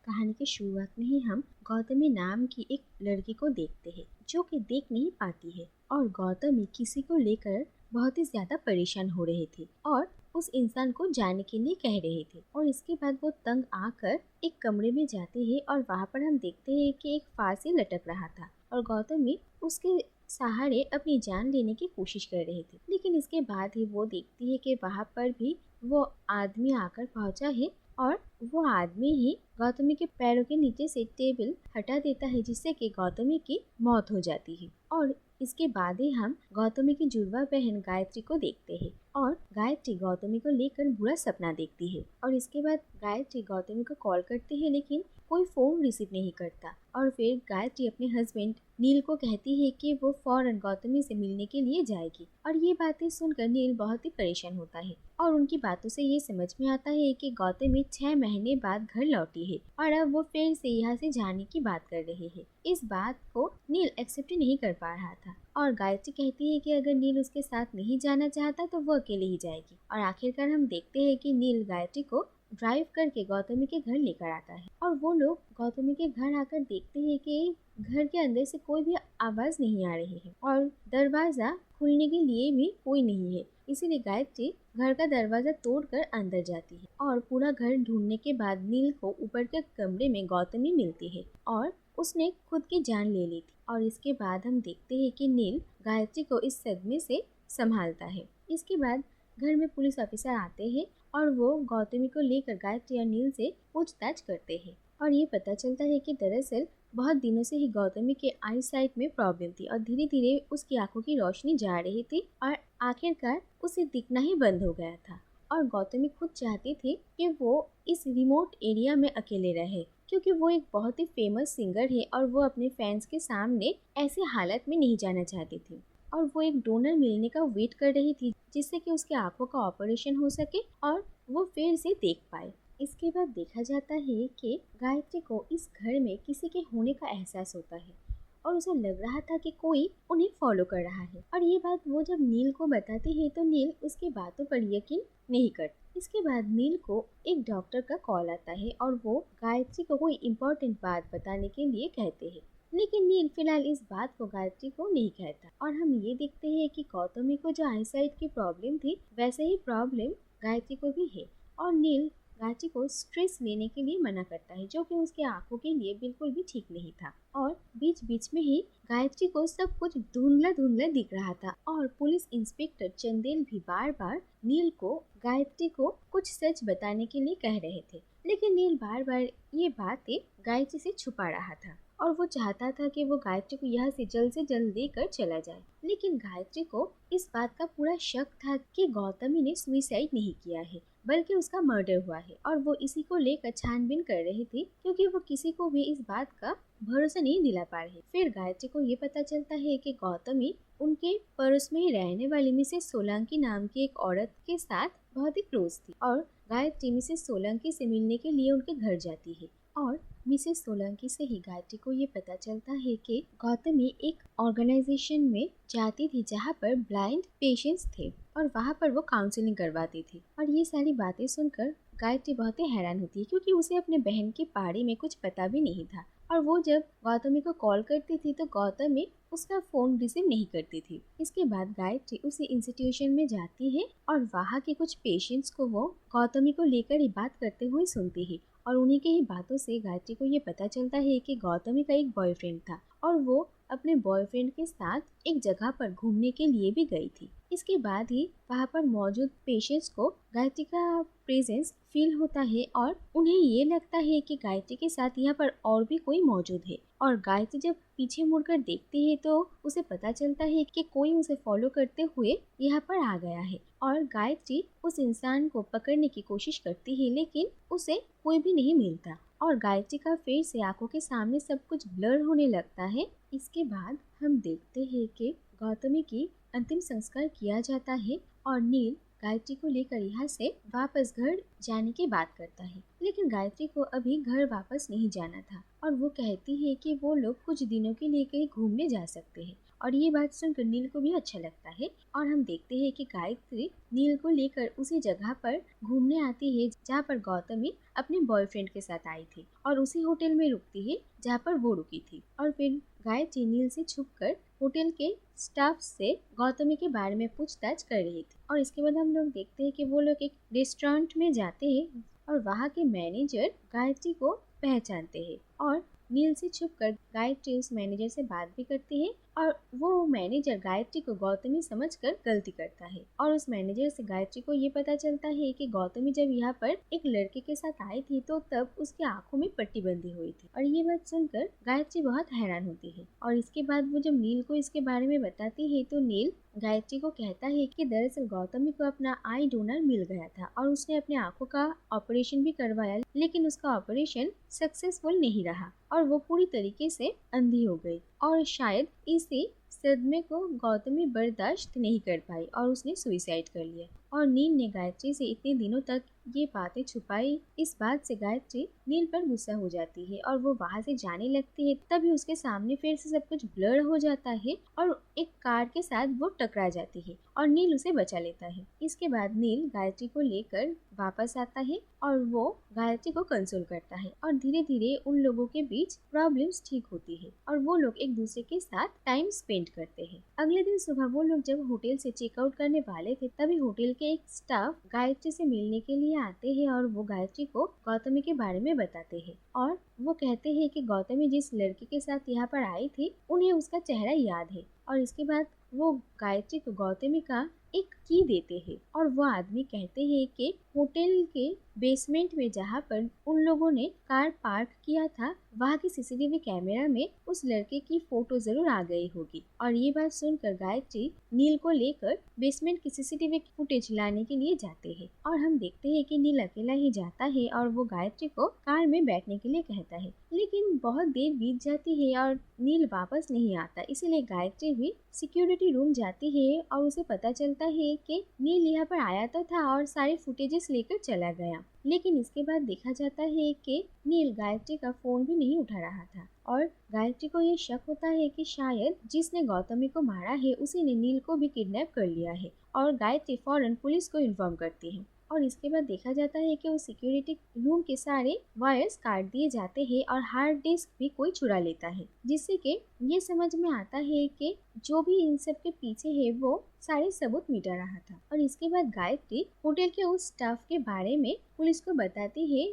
कहानी की शुरुआत में ही हम गौतमी नाम की एक लड़की को देखते हैं जो कि देख नहीं पाती है और गौतमी किसी को लेकर बहुत ही ज्यादा परेशान हो रहे थे और उस इंसान को जाने के लिए कह रहे थे। और इसके बाद वो तंग आकर एक कमरे में जाते हैं और वहाँ पर हम देखते हैं कि एक फांसी लटक रहा था और गौतमी उसके सहारे अपनी जान लेने की कोशिश कर रहे थे। लेकिन इसके बाद ही वो देखती है कि वहाँ पर भी वो आदमी आकर पहुंचा है और वो आदमी ही गौतमी के पैरों के नीचे से टेबल हटा देता है जिससे कि गौतमी की मौत हो जाती है। और इसके बाद ही हम गौतमी की जुड़वा बहन गायत्री को देखते हैं और गायत्री गौतमी को लेकर बुरा सपना देखती है। और इसके बाद गायत्री गौतमी को कॉल करती है लेकिन कोई फोन रिसीव नहीं करता और फिर गायत्री अपने हस्बैंड नील को कहती है कि वो फौरन गौतमी से मिलने के लिए जाएगी। और ये बातें सुनकर नील बहुत ही परेशान होता है और उनकी बातों से ये समझ में आता है कि गौतमी 6 महीने बाद घर लौटी है और अब वो फिर से यहाँ से जाने की बात कर रहे हैं। इस बात को नील एक्सेप्ट नहीं कर पा रहा था और गायत्री कहती है कि अगर नील उसके साथ नहीं जाना चाहता तो वो अकेले ही जाएगी। और आखिरकार हम देखते हैं कि नील गायत्री को ड्राइव करके गौतमी के घर लेकर आता है और वो लोग गौतमी के घर आकर देखते हैं कि घर के अंदर से कोई भी आवाज नहीं आ रही है और दरवाजा खुलने के लिए भी कोई नहीं है। इसीलिए गायत्री घर का दरवाजा तोड़कर अंदर जाती है और पूरा घर ढूंढने के बाद नील को ऊपर के कमरे में गौतमी मिलती है और उसने खुद की जान ले ली थी। और इसके बाद हम देखते हैं कि नील गायत्री को इस सदमे से संभालता है। इसके बाद घर में पुलिस ऑफिसर आते हैं और वो गौतमी को लेकर गायत्री और नील से पूछताछ करते हैं और ये पता चलता है कि दरअसल बहुत दिनों से ही गौतमी के आई साइट में प्रॉब्लम थी और धीरे धीरे उसकी आंखों की रोशनी जा रही थी और आखिरकार उसे दिखना ही बंद हो गया था। और गौतमी खुद चाहती थी कि वो इस रिमोट एरिया में अकेले रहे क्योंकि वो एक बहुत ही फेमस सिंगर है और वो अपने फैंस के सामने ऐसे हालत में नहीं जाना चाहती थी। और वो एक डोनर मिलने का वेट कर रही थी जिससे कि उसके आंखों का ऑपरेशन हो सके और वो फिर से देख पाए। इसके बाद देखा जाता है कि गायत्री को इस घर में किसी के होने का एहसास होता है और उसे लग रहा था कि कोई उन्हें फॉलो कर रहा है। और ये बात वो जब नील को बताती है तो नील उसकी बातों पर यकीन नहीं करता। इसके बाद नील को एक डॉक्टर का कॉल आता है और वो गायत्री को कोई इम्पोर्टेंट बात बताने के लिए कहते हैं। लेकिन नील फिलहाल इस बात को गायत्री को नहीं कहता और हम ये देखते हैं कि गौतमी को जो आईसाइट की प्रॉब्लम थी वैसे ही प्रॉब्लम गायत्री को भी है। और नील गायत्री को स्ट्रेस लेने के लिए मना करता है जो कि उसके आंखों के लिए बिल्कुल भी ठीक नहीं था। और बीच बीच में ही गायत्री को सब कुछ धुंधला धुंधला दिख रहा था और पुलिस इंस्पेक्टर चंदेल भी बार बार नील को गायत्री को कुछ सच बताने के लिए कह रहे थे। लेकिन नील बार बार ये बातें गायत्री से छुपा रहा था और वो चाहता था कि वो गायत्री को यहाँ से जल्द लेकर चला जाए। लेकिन गायत्री को इस बात का पूरा शक था कि गौतमी ने सुसाइड नहीं किया है बल्कि उसका मर्डर हुआ है और वो इसी को लेकर छानबीन कर रही थी क्योंकि वो किसी को भी इस बात का भरोसा नहीं दिला पा रही। फिर गायत्री को ये पता चलता है कि गौतमी उनके पड़ोस में ही रहने वाली मिसेस सोलंकी नाम की एक औरत के साथ बहुत ही क्लोज थी और गायत्री मिसेस सोलंकी से मिलने के लिए उनके घर जाती है। और मिसेस सोलंकी से ही गायत्री को ये पता चलता है कि गौतमी एक ऑर्गेनाइजेशन में जाती थी जहाँ पर ब्लाइंड पेशेंट्स थे और वहाँ पर वो काउंसलिंग करवाती थी। और ये सारी बातें सुनकर गायत्री बहुत ही हैरान होती है क्योंकि उसे अपने बहन के बारे में कुछ पता भी नहीं था। और वो जब गौतमी को कॉल करती थी तो गौतमी उसका फोन रिसीव नहीं करती थी। इसके बाद गायत्री उसी इंस्टीट्यूशन में जाती है और वहाँ के कुछ पेशेंट्स को वो गौतमी को लेकर ही बात करते हुए सुनती है और उन्हीं के ही बातों से गायत्री को ये पता चलता है कि गौतमी का एक बॉयफ्रेंड था और वो अपने बॉयफ्रेंड के साथ एक जगह पर घूमने के लिए भी गई थी। इसके बाद ही वहाँ पर मौजूद पेशेंट्स को गायत्री का प्रेजेंस फील होता है और उन्हें ये लगता है कि गायत्री के साथ यहाँ पर और भी कोई मौजूद है। और गायत्री जब पीछे मुड़कर देखती है तो उसे पता चलता है कि कोई उसे फॉलो करते हुए यहाँ पर आ गया है और गायत्री उस इंसान को पकड़ने की कोशिश करती है लेकिन उसे कोई भी नहीं मिलता और गायत्री का फिर से आंखों के सामने सब कुछ ब्लर होने लगता है। इसके बाद हम देखते हैं कि गौतमी की अंतिम संस्कार किया जाता है और नील गायत्री को लेकर यहाँ से वापस घर जाने की बात करता है। लेकिन गायत्री को अभी घर वापस नहीं जाना था और वो कहती है कि वो लोग कुछ दिनों के लिए कहीं घूमने जा सकते हैं और ये बात सुनकर नील को भी अच्छा लगता है। और हम देखते हैं कि गायत्री नील को लेकर उसी जगह पर घूमने आती है जहाँ पर गौतमी अपने बॉयफ्रेंड के साथ आई थी, और उसी होटल में रुकती है जहाँ पर वो रुकी थी। और फिर गायत्री नील से छुपकर होटल के स्टाफ से गौतमी के बारे में पूछताछ कर रही थी। और इसके बाद हम लोग देखते हैं कि वो लोग एक रेस्टोरेंट में जाते हैं और वहाँ के मैनेजर गायत्री को पहचानते हैं, और नील से छुपकर गायत्री उस मैनेजर से बात भी करती है, और वो मैनेजर गायत्री को गौतमी समझकर गलती करता है। और उस मैनेजर से गायत्री को ये पता चलता है कि गौतमी जब यहाँ पर एक लड़के के साथ आई थी तो तब उसकी आंखों में पट्टी बंधी हुई थी। और ये बात सुनकर गायत्री बहुत हैरान होती है। और इसके बाद वो जब नील को इसके बारे में बताती है तो नील गायत्री को कहता है कि दरअसल गौतमी को अपना आई डोनर मिल गया था और उसने अपने आंखों का ऑपरेशन भी करवाया, लेकिन उसका ऑपरेशन सक्सेसफुल नहीं रहा और वो पूरी तरीके से अंधी हो गई। और शायद इसी सदमे को गौतमी बर्दाश्त नहीं कर पाई और उसने सुसाइड कर लिया। और नील ने गायत्री से इतने दिनों तक ये बातें छुपाई। इस बात से गायत्री नील पर गुस्सा हो जाती है और वो वहाँ से जाने लगती है। तभी उसके सामने फिर से सब कुछ ब्लर हो जाता है और एक कार के साथ वो टकरा जाती है और नील उसे बचा लेता है। इसके बाद नील गायत्री को लेकर वापस आता है और वो गायत्री को कंसोल करता है और धीरे धीरे उन लोगों के बीच प्रॉब्लम्स ठीक होती है और वो लोग एक दूसरे के साथ टाइम स्पेंड करते हैं। अगले दिन सुबह वो लोग जब होटल से चेकआउट करने वाले थे तभी होटल के एक स्टाफ गायत्री से मिलने के लिए आते हैं और वो गायत्री को गौतमी के बारे में बताते हैं और वो कहते हैं कि गौतमी जिस लड़के के साथ यहाँ पर आई थी उन्हें उसका चेहरा याद है। और इसके बाद वो गायत्री को गौतमी का एक की देते हैं और वो आदमी कहते हैं कि होटल के बेसमेंट में जहाँ पर उन लोगों ने कार पार्क किया था वहाँ की सीसीटीवी कैमरा में उस लड़के की फोटो जरूर आ गई होगी। और ये बात सुनकर गायत्री नील को लेकर बेसमेंट की सीसीटीवी फुटेज लाने के लिए जाते हैं और हम देखते हैं कि नील अकेला ही जाता है और वो गायत्री को कार में बैठने के लिए कहता है, लेकिन बहुत देर बीत जाती है और नील वापस नहीं आता। इसीलिए गायत्री भी सिक्योरिटी रूम जाती है और उसे पता चलता है कि नील यहाँ पर आया तो था और सारे फुटेजेस लेकर चला गया, लेकिन इसके बाद देखा जाता है कि नील गायत्री का फोन भी नहीं उठा रहा था और गायत्री को ये शक होता है कि शायद जिसने गौतमी को मारा है उसी ने नील को भी किडनैप कर लिया है और गायत्री फौरन पुलिस को इन्फॉर्म करती है। और इसके बाद देखा जाता है कि उस सिक्योरिटी रूम के सारे वायर्स काट दिए जाते हैं और हार्ड डिस्क भी कोई चुरा लेता है, जिससे कि ये समझ में आता है कि जो भी इन सब के पीछे है वो सारे सबूत मिटा रहा था। और इसके बाद गायत्री होटल के उस स्टाफ के बारे में पुलिस को बताती है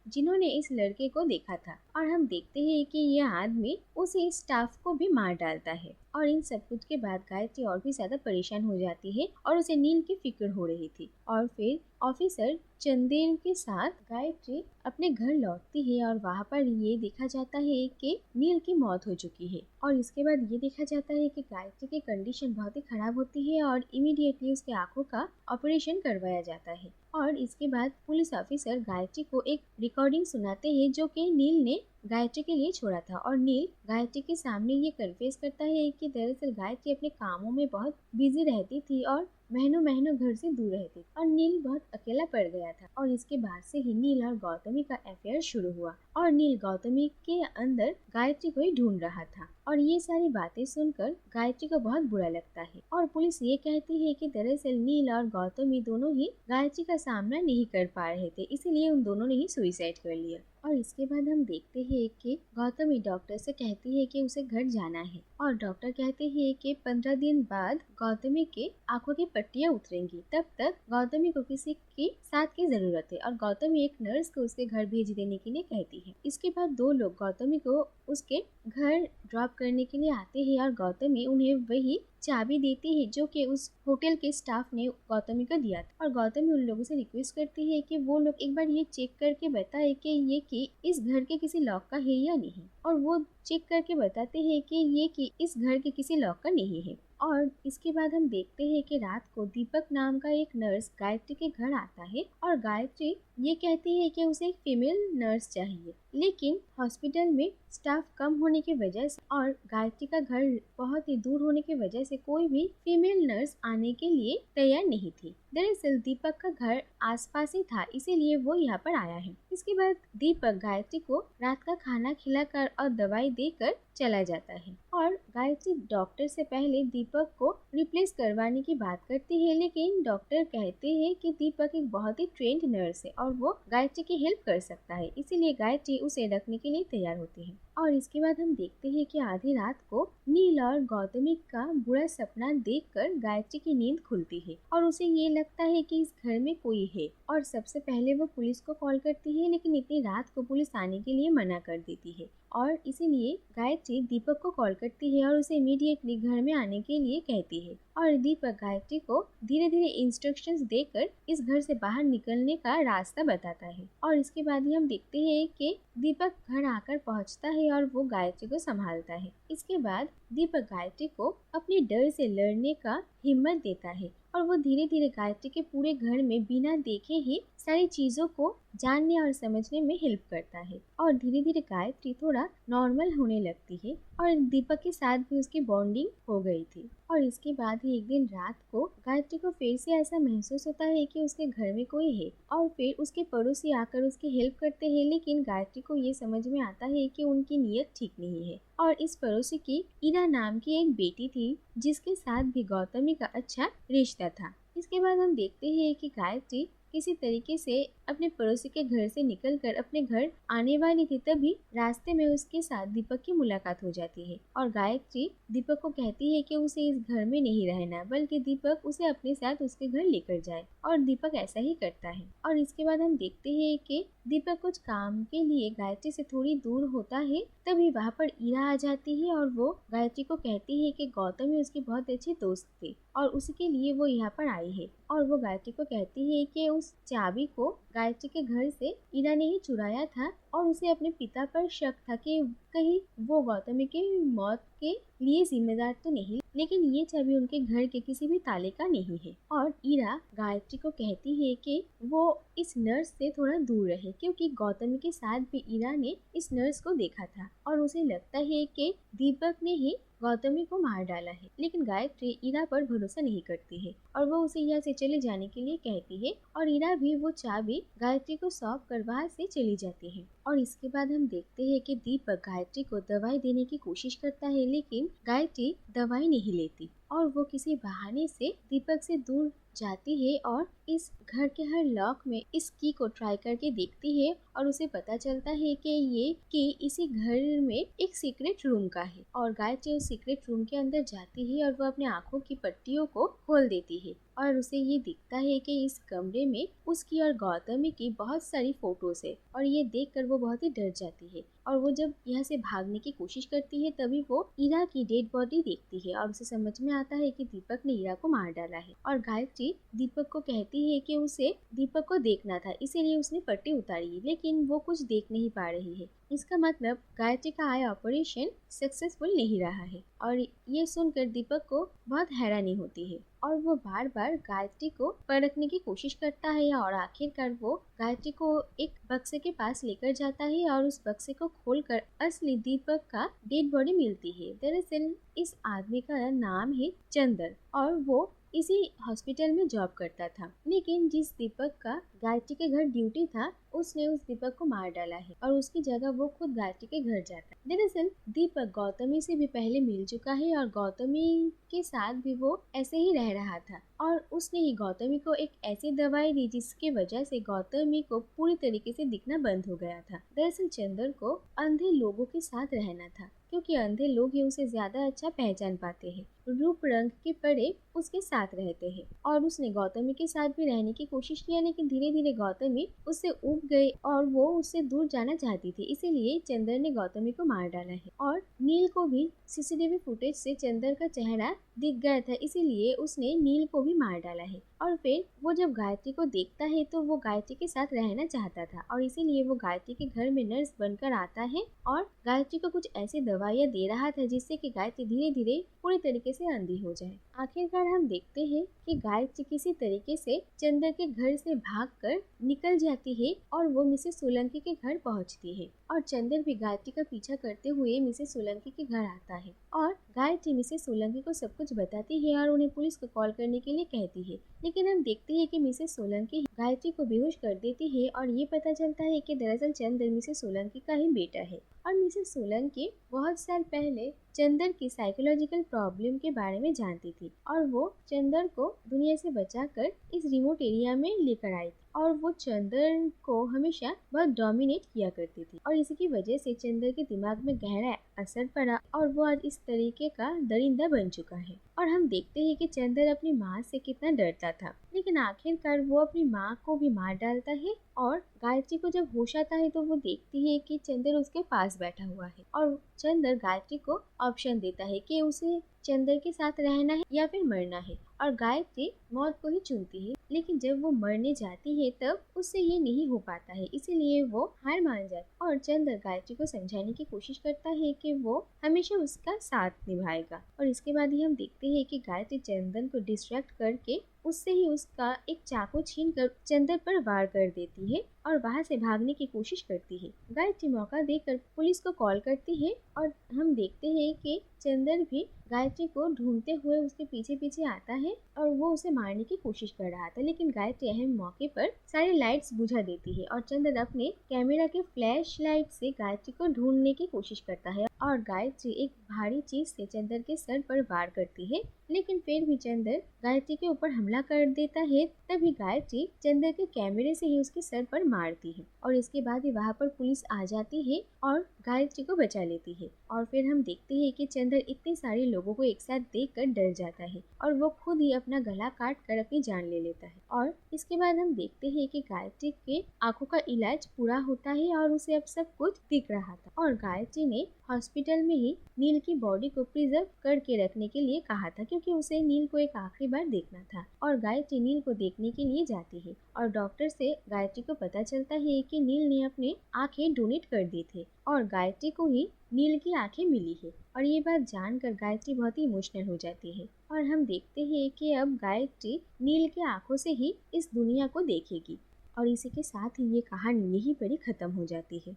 जिन्होंने इस लड़के को देखा था और हम देखते हैं कि यह आदमी उसी स्टाफ को भी मार डालता है। और इन सब कुछ के बाद गायत्री और भी ज्यादा परेशान हो जाती है और उसे नील की फिक्र हो रही थी। और फिर ऑफिसर चंदेल के साथ गायत्री अपने घर लौटती है और वहाँ पर ये देखा जाता है कि नील की मौत हो चुकी है। और इसके बाद ये देखा जाता है कि गायत्री की कंडीशन बहुत ही खराब होती है और इमीडिएटली उसके आंखों का ऑपरेशन करवाया जाता है। और इसके बाद पुलिस ऑफिसर गायत्री को एक रिकॉर्डिंग सुनाते हैं जो कि नील ने गायत्री के लिए छोड़ा था और नील गायत्री के सामने ये कन्फेस करता है कि दरअसल गायत्री अपने कामों में बहुत बिजी रहती थी और महीनों महीनों घर से दूर रहती और नील बहुत अकेला पड़ गया था। और इसके बाद से ही नील और गौतमी का अफेयर शुरू हुआ और नील गौतमी के अंदर गायत्री को ही ढूंढ रहा था। और ये सारी बातें सुनकर गायत्री को बहुत बुरा लगता है और पुलिस ये कहती है कि दरअसल नील और गौतमी दोनों ही गायत्री का सामना नहीं कर पा रहे थे, इसीलिए उन दोनों ने ही सुसाइड कर लिया। और इसके बाद हम देखते हैं कि गौतमी डॉक्टर से कहती है कि उसे घर जाना है और डॉक्टर कहते हैं कि 15 दिन बाद गौतमी के आंखों की पट्टियां उतरेंगी, तब तक गौतमी को किसी की साथ की जरूरत है और गौतमी एक नर्स को उसके घर भेज देने के लिए कहती है। इसके बाद दो लोग गौतमी को उसके घर ड्रॉप करने के लिए आते हैं और गौतमी उन्हें वही चाबी देती है जो कि उस होटल के स्टाफ ने गौतमी को दिया था। और गौतमी उन लोगों से रिक्वेस्ट करती है कि वो लोग एक बार ये चेक करके बताए कि ये की इस घर के किसी लॉक का है या नहीं, और वो चेक करके बताते हैं कि ये की इस घर के किसी लॉक का नहीं है। और इसके बाद हम देखते हैं कि रात को दीपक नाम का एक नर्स गायत्री के घर आता है और गायत्री ये कहती है कि उसे एक फीमेल नर्स चाहिए, लेकिन हॉस्पिटल में स्टाफ कम होने की वजह से और गायत्री का घर बहुत ही दूर होने की वजह से कोई भी फीमेल नर्स आने के लिए तैयार नहीं थी। दरअसल दीपक का घर आसपास ही था, इसीलिए वो यहाँ पर आया है। इसके बाद दीपक गायत्री को रात का खाना खिलाकर और दवाई देकर चला जाता है और गायत्री डॉक्टर से पहले दीपक को रिप्लेस करवाने की बात करती है, लेकिन डॉक्टर कहते हैं कि दीपक एक बहुत ही ट्रेंड नर्स है और वो गायत्री की हेल्प कर सकता है, इसीलिए गायत्री उसे रखने के लिए तैयार होती है। और इसके बाद हम देखते हैं कि आधी रात को नील और गौतमी का बुरा सपना देखकर गायत्री की नींद खुलती है और उसे ये लगता है कि इस घर में कोई है और सबसे पहले वो पुलिस को कॉल करती है, लेकिन इतनी रात को पुलिस आने के लिए मना कर देती है और इसीलिए गायत्री दीपक को कॉल करती है और उसे इमीडिएटली घर में आने के लिए कहती है और दीपक गायत्री को धीरे धीरे इंस्ट्रक्शंस देकर इस घर से बाहर निकलने का रास्ता बताता है। और इसके बाद ही हम देखते हैं कि दीपक घर आकर पहुंचता है और वो गायत्री को संभालता है। इसके बाद दीपक गायत्री को अपने डर से लड़ने का हिम्मत देता है और वो धीरे धीरे गायत्री के पूरे घर में बिना देखे ही सारी चीजों को जानने और समझने में हेल्प करता है और धीरे धीरे गायत्री थोड़ा नॉर्मल होने लगती है और दीपक के साथ भी उसकी बॉन्डिंग हो गई थी। और इसके बाद ही एक दिन रात को गायत्री को फिर से ऐसा महसूस होता है कि उसके घर में कोई है और फिर उसके पड़ोसी आकर उसकी हेल्प करते हैं, लेकिन गायत्री को ये समझ में आता है कि उनकी नीयत ठीक नहीं है। और इस पड़ोसी की इरा नाम की एक बेटी थी जिसके साथ भी गौतमी का अच्छा रिश्ता था। इसके बाद हम देखते हैं कि गायत्री किसी तरीके से अपने पड़ोसी के घर से निकलकर अपने घर आने वाली थी, तभी रास्ते में उसके साथ दीपक की मुलाकात हो जाती है और गायत्री दीपक को कहती है कि उसे इस घर में नहीं रहना, बल्कि दीपक उसे अपने साथ उसके घर लेकर जाए और दीपक ऐसा ही करता है। और इसके बाद हम देखते हैं कि दीपक कुछ काम के लिए गायत्री से थोड़ी दूर होता है, तभी वहाँ पर इरा आ जाती है और वो गायत्री को कहती है कि गौतमी उसकी बहुत अच्छी दोस्त थी और उसी के लिए वो यहाँ पर आई है और वो गायत्री को कहती है कि उस चाबी को गायत्री के घर से इरा ने ही चुराया था और उसे अपने पिता पर शक था कि कहीं वो गौतमी की मौत के लिए जिम्मेदार तो नहीं, लेकिन ये चाबी उनके घर के किसी भी ताले का नहीं है। और इरा गायत्री को कहती है कि वो इस नर्स से थोड़ा दूर रहे, क्योंकि गौतमी के साथ भी इरा ने इस नर्स को देखा था और उसे लगता है कि दीपक ने ही गौतमी को मार डाला है, लेकिन गायत्री इरा पर भरोसा नहीं करती है और वो उसे यहाँ से चले जाने के लिए कहती है और इरा भी वो चाबी गायत्री को सौंप कर वहाँ से चली जाती है। और इसके बाद हम देखते हैं कि दीपक गायत्री को दवाई देने की कोशिश करता है, लेकिन गायत्री दवाई नहीं लेती और वो किसी बहाने से दीपक से दूर जाती है और इस घर के हर लॉक में इस की को ट्राई करके देखती है और उसे पता चलता है कि ये की इसी घर में एक सीक्रेट रूम का है और गायत्री उस सीक्रेट रूम के अंदर जाती है और वो अपने आंखों की पट्टियों को खोल देती है और उसे ये दिखता है कि इस कमरे में उसकी और गौतमी की बहुत सारी फोटोज है और ये देखकर वो बहुत ही डर जाती है और वो जब यहाँ से भागने की कोशिश करती है तभी वो इरा की डेड बॉडी देखती है और उसे समझ में आता है कि दीपक ने इरा को मार डाला है। और गायत्री दीपक को कहती है कि उसे दीपक को देखना था, इसीलिए उसने पट्टी उतारी, लेकिन वो कुछ देख नहीं पा रही है। इसका मतलब गायत्री का आई ऑपरेशन सक्सेसफुल नहीं रहा है और ये सुनकर दीपक को बहुत हैरानी होती है और वो बार बार गायत्री को परखने की कोशिश करता है और आखिरकार वो गायत्री को एक बक्से के पास लेकर जाता है और उस बक्से को खोलकर असली दीपक का डेड बॉडी मिलती है। दरअसल इस आदमी का नाम है चंदर और वो इसी हॉस्पिटल में जॉब करता था, लेकिन जिस दीपक का गायत्री के घर ड्यूटी था उसने उस दीपक को मार डाला है और उसकी जगह वो खुद गायत्री के घर जाता है। दरअसल दीपक गौतमी से भी पहले मिल चुका है और गौतमी के साथ भी वो ऐसे ही रह रहा था और उसने ही गौतमी को एक ऐसी दवाई दी जिसकी वजह से गौतमी को पूरी तरीके से दिखना बंद हो गया था। दरअसल चंदर को अंधे लोगों के साथ रहना था, क्योंकि अंधे लोग ही उसे ज्यादा अच्छा पहचान पाते हैं, रूप रंग के पड़े उसके साथ रहते हैं और उसने गौतमी के साथ भी रहने की कोशिश किया, लेकिन धीरे धीरे गौतमी उससे उब गई और वो उससे दूर जाना चाहती थी, इसीलिए चंदर ने गौतमी को मार डाला है। और नील को भी सीसीटीवी फुटेज से चंदर का चेहरा दिख गया था, इसीलिए उसने नील को भी मार डाला है। और फिर वो जब गायत्री को देखता है तो वो गायत्री के साथ रहना चाहता था और इसीलिए वो गायत्री के घर में नर्स बनकर आता है और गायत्री को कुछ ऐसी दवाइयाँ दे रहा था जिससे कि गायत्री धीरे धीरे पूरी तरीके से अंधी हो जाए। आखिरकार हम देखते हैं कि गायत्री किसी तरीके से चंदर के घर से भागकर निकल जाती है और वो मिसेस सोलंकी के घर पहुंचती है और चंदर भी गायत्री का पीछा करते हुए मिसेस सोलंकी के घर आता है और गायत्री मिसेस सोलंकी को सब कुछ बताती है और उन्हें पुलिस को कॉल करने के लिए कहती है। लेकिन हम देखते हैं कि मिसेस सोलंकी गायत्री को बेहोश कर देती है और ये पता चलता है कि दरअसल चंदर मिसेस सोलंकी का ही बेटा है और मिसेस सोलंकी बहुत साल पहले चंदर की साइकोलॉजिकल प्रॉब्लम के बारे में जानती थी और वो चंदर को दुनिया से बचाकर इस रिमोट एरिया में लेकर आई थी और वो चंदर को हमेशा बहुत डोमिनेट किया करती थी और इसी की वजह से चंदर के दिमाग में गहरा असर पड़ा और वो आज इस तरीके का दरिंदा बन चुका है। और हम देखते हैं कि चंदर अपनी माँ से कितना डरता था लेकिन आखिरकार वो अपनी माँ को भी मार डालता है और गायत्री को जब होश आता है तो वो देखती है कि चंदर उसके पास बैठा हुआ है और चंदर गायत्री को ऑप्शन देता है कि उसे चंदर के साथ रहना है या फिर मरना है और गायत्री मौत को ही चुनती है। लेकिन जब वो मरने जाती है तब उससे ये नहीं हो पाता है इसीलिए वो हार मान जाती और चंदर गायत्री को समझाने की कोशिश करता है कि वो हमेशा उसका साथ निभाएगा और इसके बाद ही हम देखते हैं कि गायत्री चंदन को डिस्ट्रैक्ट करके उससे ही उसका एक चाकू छीन कर चंदर पर वार कर देती है और वहां से भागने की कोशिश करती है। गायत्री मौका देकर पुलिस को कॉल करती है और हम देखते हैं कि चंदर भी गायत्री को ढूंढते हुए उसके पीछे पीछे आता है और वो उसे मारने की कोशिश कर रहा था लेकिन गायत्री अहम मौके पर सारी लाइट्स बुझा देती है और चंदर अपने कैमरा के फ्लैश लाइट से गायत्री को ढूंढने की कोशिश करता है और गायत्री एक भारी चीज से चंदर के सर पर वार करती है लेकिन फिर भी चंदर गायत्री के ऊपर हमला कर देता है। तभी गायत्री चंदर के कैमरे से ही उसके सर पर मारती है और इसके बाद ही वहाँ पर पुलिस आ जाती है और गायत्री को बचा लेती है और फिर हम देखते हैं कि चंदर इतने सारे लोगों को एक साथ देखकर डर जाता है और वो खुद ही अपना गला काट कर अपनी जान ले लेता है और इसके बाद हम देखते हैं कि गायत्री के आंखों का इलाज पूरा होता है और उसे अब सब कुछ दिख रहा था और गायत्री ने हॉस्पिटल में ही नील की बॉडी को प्रिजर्व करके रखने के लिए कहा था क्योंकि उसे नील को एक आखिरी बार देखना था और गायत्री नील को देखने के लिए जाती है और डॉक्टर से गायत्री को पता चलता है कि नील ने अपने आंखें डोनेट कर दी थे और गायत्री को ही नील की आंखें मिली है और ये बात जानकर गायत्री बहुत ही इमोशनल हो जाती है और हम देखते हैं कि अब गायत्री नील की आंखों से ही इस दुनिया को देखेगी और इसी के साथ ही ये कहानी यहीं पर ही खत्म हो जाती है।